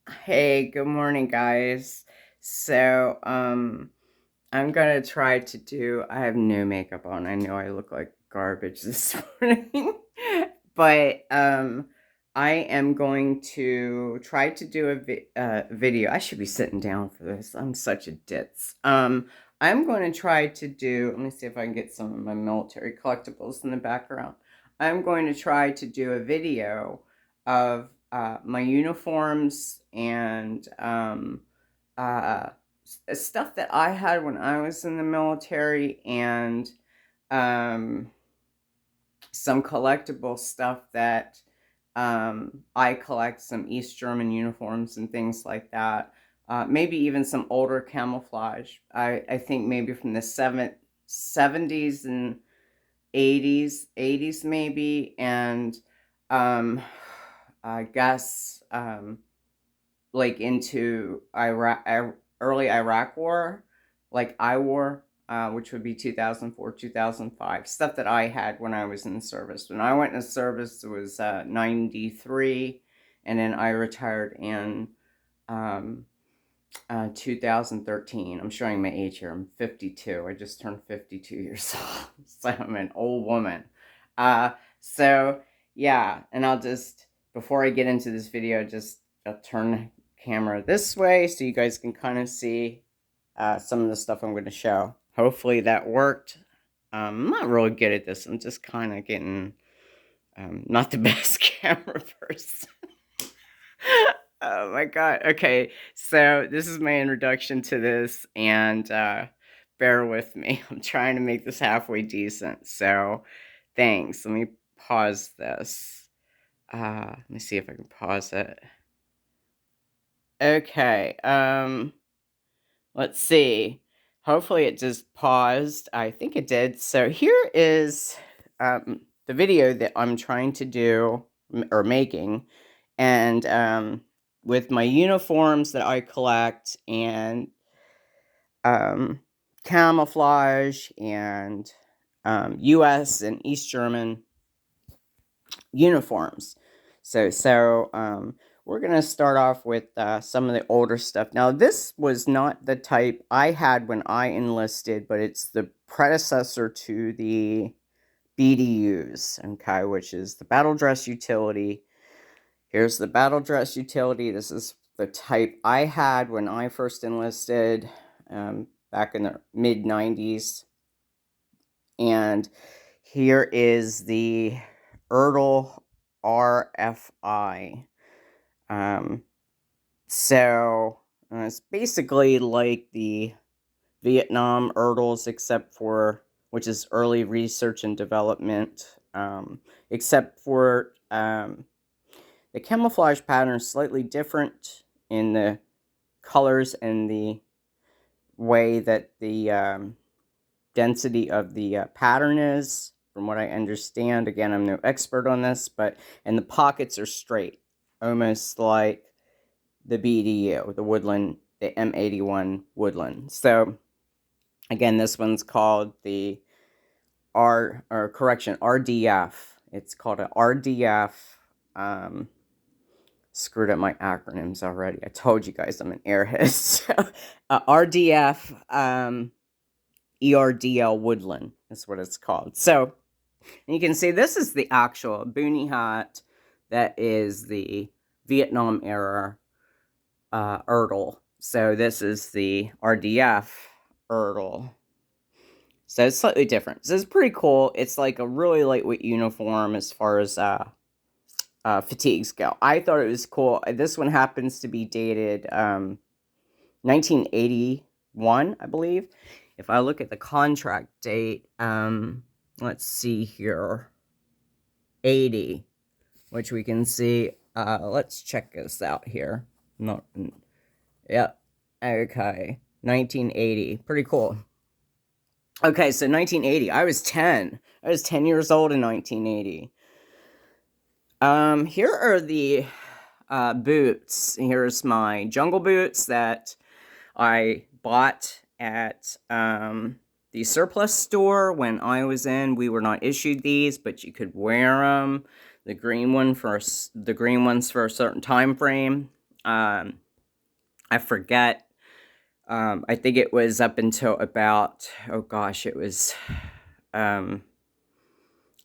Hey, good morning, guys. So, I'm gonna try to do. I have no makeup on. I know I look like garbage this morning, but I am going to try to do a video. I should be sitting down for this. I'm such a ditz. I'm going to try to do. Let me see if I can get some of my military collectibles in the background. I'm going to try to do a video of my uniforms and uh, stuff that I had when I was in the military, and um, some collectible stuff that I collect, some East German uniforms and things like that. Maybe even some older camouflage. I think maybe from the 70s and 80s maybe, and um, I guess like into early Iraq war, like I war, which would be 2004, 2005, stuff that I had when I was in the service. When I went in the service, it was 93, and then I retired in um, 2013. I'm showing my age here. I'm 52. I just turned 52 years old, so I'm an old woman. Uh, so, yeah, and I'll just, before I get into this video, just I'll turn the camera this way so you guys can kind of see some of the stuff I'm going to show. Hopefully that worked. I'm not really good at this. I'm just kind of getting not the best camera person. Oh my god. Okay, so this is my introduction to this, and bear with me. I'm trying to make this halfway decent. So, thanks. Let me pause this. Let me see if I can pause it. Okay. Let's see. Hopefully it just paused. I think it did. So here is the video that I'm trying to do or making, and with my uniforms that I collect, and um, camouflage, and U.S. and East German uniforms. So we're gonna start off with some of the older stuff. Now, this was not the type I had when I enlisted, but it's the predecessor to the BDUs, okay, which is the battle dress utility. Here's the battle dress utility. This is the type I had when I first enlisted back in the mid 90s. And here is the Erdl RFI. Um, so it's basically like the Vietnam Erdls, except for, which is early research and development, except for the camouflage pattern is slightly different in the colors and the way that the density of the pattern is, from what I understand. Again, I'm no expert on this, and the pockets are straight, almost like the BDU, the Woodland, the M81 Woodland. So, again, this one's called the RDF. It's called an RDF. Screwed up my acronyms already. I told you guys I'm an airhead. So, RDF, ERDL Woodland is what it's called. So, you can see this is the actual boonie hat that is the Vietnam era Erdl. So this is the RDF Erdl. So it's slightly different. So it's pretty cool. It's like a really lightweight uniform as far as fatigues go. I thought it was cool. This one happens to be dated 1981, I believe. If I look at the contract date, let's see here, 80, which we can see. Let's check this out here. Not, yep. Okay, 1980. Pretty cool. Okay, so 1980. I was 10. I was 10 years old in 1980. Here are the boots. Here's my jungle boots that I bought at the surplus store when I was in. We were not issued these, but you could wear them. The green ones for a certain time frame. I forget. I think it was up until about, oh gosh, it was, um,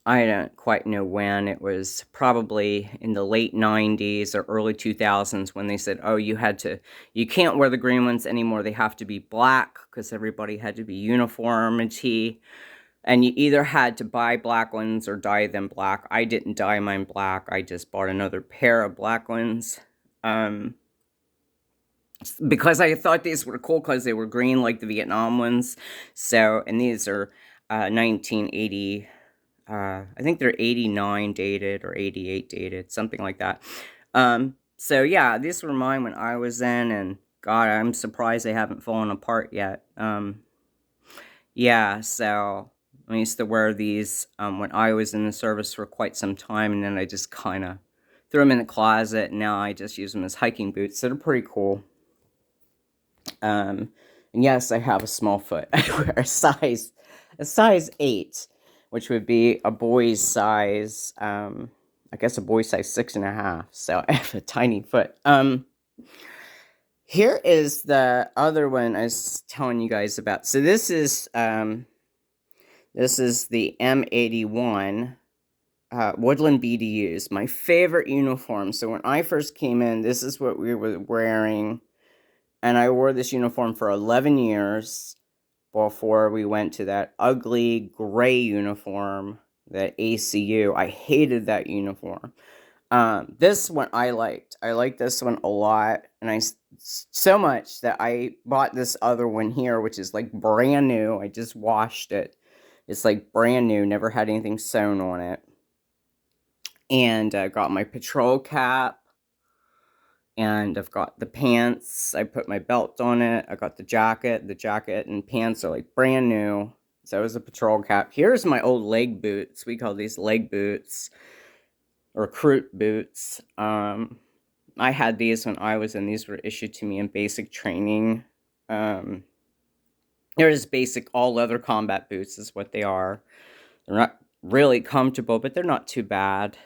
I don't quite know when. It was probably in the late 90s or early 2000s when they said, oh, you can't wear the green ones anymore. They have to be black because everybody had to be uniformity. And you either had to buy black ones or dye them black. I didn't dye mine black. I just bought another pair of black ones. Because I thought these were cool because they were green like the Vietnam ones. So, and these are 1980, I think they're 89 dated or 88 dated, something like that. So yeah, these were mine when I was in, and God, I'm surprised they haven't fallen apart yet. Yeah, so I used to wear these when I was in the service for quite some time, and then I just kind of threw them in the closet, and now I just use them as hiking boots. So they're pretty cool. And yes, I have a small foot. I wear a size 8, which would be a boy's size, I guess a boy's size 6.5. So I have a tiny foot. Here is the other one I was telling you guys about. So this is the M81 Woodland BDUs, my favorite uniform. So when I first came in, this is what we were wearing. And I wore this uniform for 11 years before we went to that ugly gray uniform, that ACU. I hated that uniform. This one I liked. I liked this one a lot. And so much that I bought this other one here, which is like brand new. I just washed it. It's like brand new, never had anything sewn on it. And I got my patrol cap. And I've got the pants. I put my belt on it. I got the jacket. The jacket and pants are like brand new. So it was a patrol cap. Here's my old leg boots. We call these leg boots. Recruit boots. I had these when I was in. These were issued to me in basic training. They're just basic all leather combat boots is what they are. They're not really comfortable, but they're not too bad.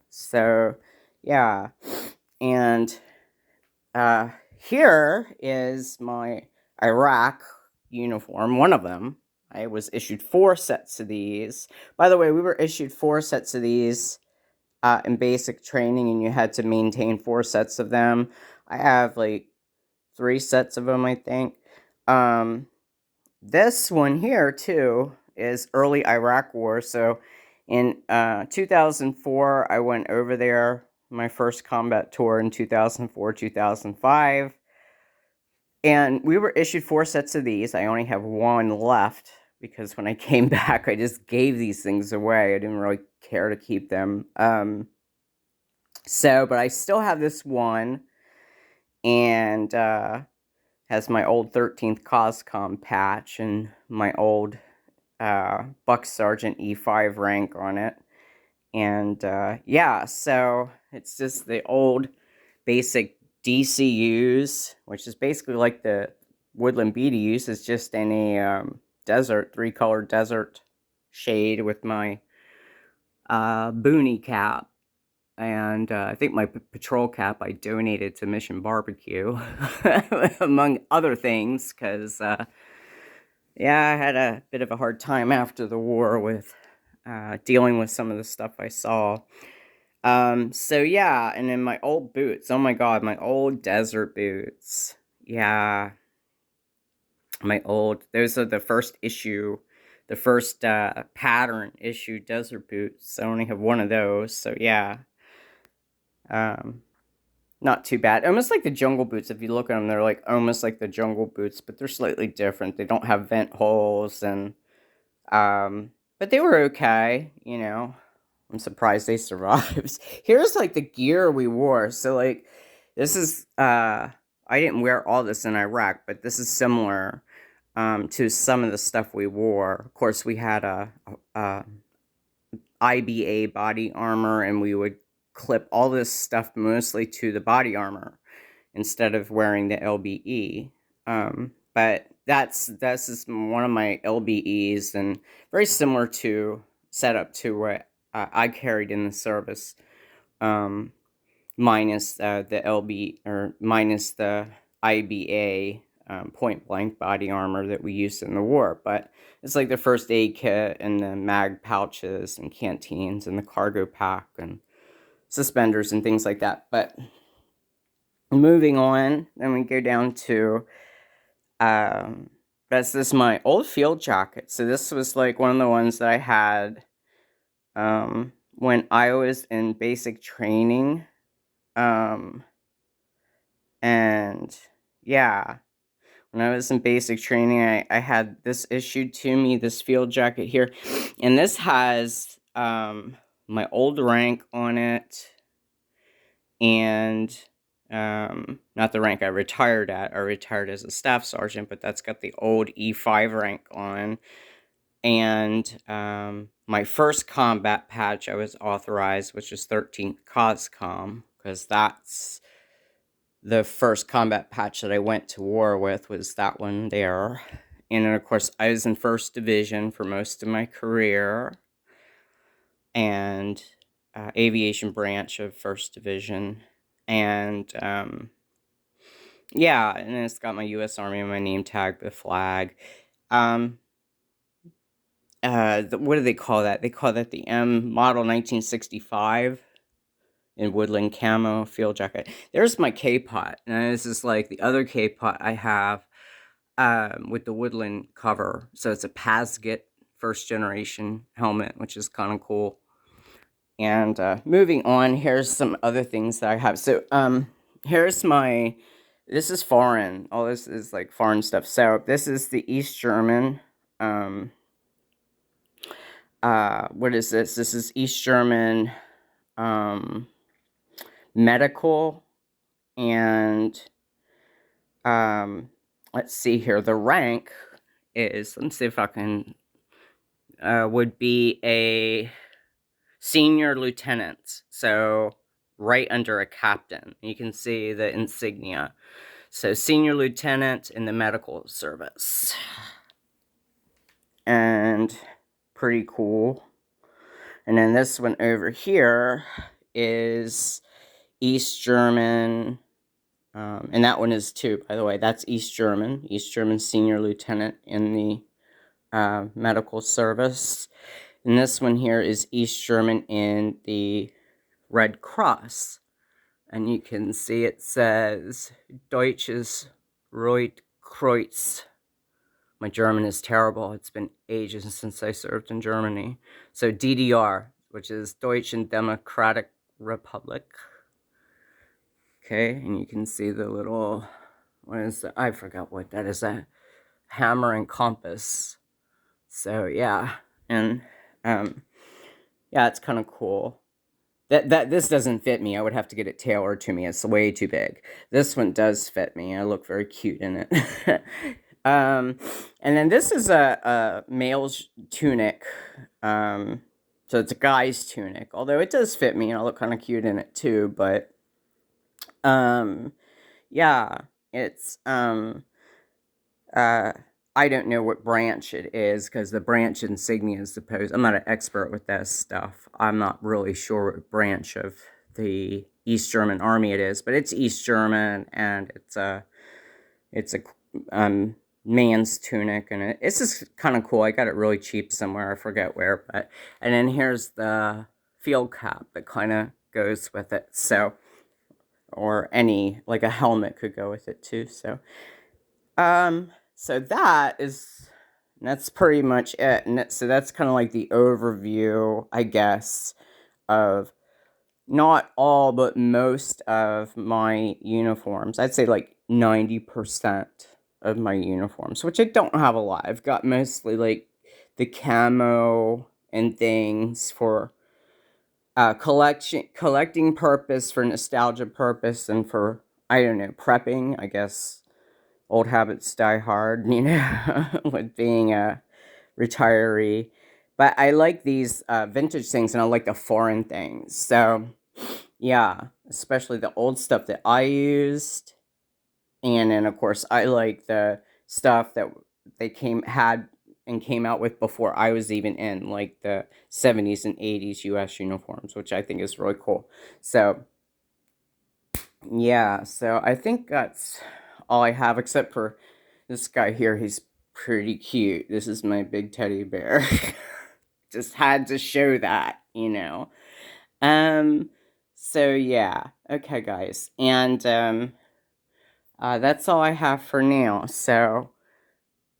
So, yeah. And here is my Iraq uniform, one of them. I was issued 4 sets of these. By the way, we were issued 4 sets of these in basic training, and you had to maintain 4 sets of them. I have like 3 sets of them, I think. This one here, too, is early Iraq War. So in 2004, I went over there, my first combat tour in 2004, 2005. And we were issued 4 sets of these. I only have 1 left because when I came back, I just gave these things away. I didn't really care to keep them. But I still have this one, and has my old 13th COSCOM patch and my old Buck Sergeant E5 rank on it. And yeah, so it's just the old basic DCUs, which is basically like the Woodland BDUs. It's just in a desert, 3-color desert shade with my boonie cap. And I think my patrol cap I donated to Mission Barbecue, among other things, because, yeah, I had a bit of a hard time after the war with dealing with some of the stuff I saw. So yeah, and then my old boots. Oh my God, my old desert boots. Yeah. Those are the first issue, the first pattern issue desert boots. I only have 1 of those, so yeah. Not too bad. Almost like the jungle boots. If you look at them, they're like almost like the jungle boots, but they're slightly different. They don't have vent holes, and but they were okay, you know. I'm surprised they survived. Here's like the gear we wore. So like this is I didn't wear all this in Iraq, but this is similar to some of the stuff we wore. Of course, we had a IBA body armor, and we would clip all this stuff mostly to the body armor instead of wearing the LBE. But that's just one of my LBEs, and very similar to setup to what I carried in the service. minus the LB, or minus the IBA, point blank body armor that we used in the war. But it's like the first aid kit and the mag pouches and canteens and the cargo pack and suspenders and things like that. But moving on, then we go down to this is my old field jacket. So this was like one of the ones that I had when I was in basic training. And yeah, when I was in basic training, I had this issued to me, this field jacket here. And this has my old rank on it. And not the rank I retired at. I retired as a staff sergeant, but that's got the old E5 rank on. And my first combat patch I was authorized, which is 13th COSCOM, because that's the first combat patch that I went to war with, was that one there. And then, of course, I was in 1st Division for most of my career, and aviation branch of 1st Division. And yeah, and then it's got my U.S. Army on my name tag, the flag. What do they call that? They call that the M Model 1965 in woodland camo field jacket. There's my K-pot, and this is like the other K-pot I have with the woodland cover. So it's a Pasget 1st generation helmet, which is kind of cool. And moving on, here's some other things that I have. So here's my, this is foreign. All this is like foreign stuff. So this is the East German. What is this? This is East German medical. And let's see here. The rank is, let's see if I can, would be a senior lieutenant. So right under a captain. You can see the insignia. So senior lieutenant in the medical service. And pretty cool. And then this one over here is East German. And that one is too, by the way. That's East German senior lieutenant in the medical service. And this one here is East German in the Red Cross. And you can see it says Deutsches Rotkreuz. My German is terrible. It's been ages since I served in Germany. So DDR, which is Deutsche Democratic Republic. Okay, and you can see the little, what is that? I forgot what that is. A hammer and compass. So yeah, and yeah, it's kind of cool. This doesn't fit me. I would have to get it tailored to me. It's way too big. This one does fit me. I look very cute in it. And then this is a male's tunic. So it's a guy's tunic. Although it does fit me, and I look kind of cute in it too. But yeah, it's I don't know what branch it is, because the branch insignia is supposed... I'm not an expert with that stuff. I'm not really sure what branch of the East German Army it is, but it's East German, and it's a man's tunic, and it's just kind of cool. I got it really cheap somewhere. I forget where, but... And then here's the field cap that kind of goes with it, so... Or any, like a helmet could go with it too, so... So that's pretty much it. And so that's kind of like the overview, I guess, of not all, but most of my uniforms. I'd say like 90% of my uniforms, which I don't have a lot. I've got mostly like the camo and things for collecting purpose, for nostalgia purpose, and for, I don't know, prepping, I guess. Old habits die hard, you know, with being a retiree. But I like these vintage things, and I like the foreign things. So, yeah, especially the old stuff that I used. And then, of course, I like the stuff that they came out with before I was even in, like the 70s and 80s U.S. uniforms, which I think is really cool. So, Yeah, so I think that's all I have, except for this guy here. He's pretty cute. This is my big teddy bear. Just had to show that. Um, so yeah. Okay, guys. And that's all I have for now. So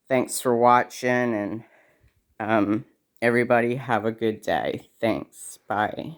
thanks for watching, and everybody have a good day. Thanks. Bye.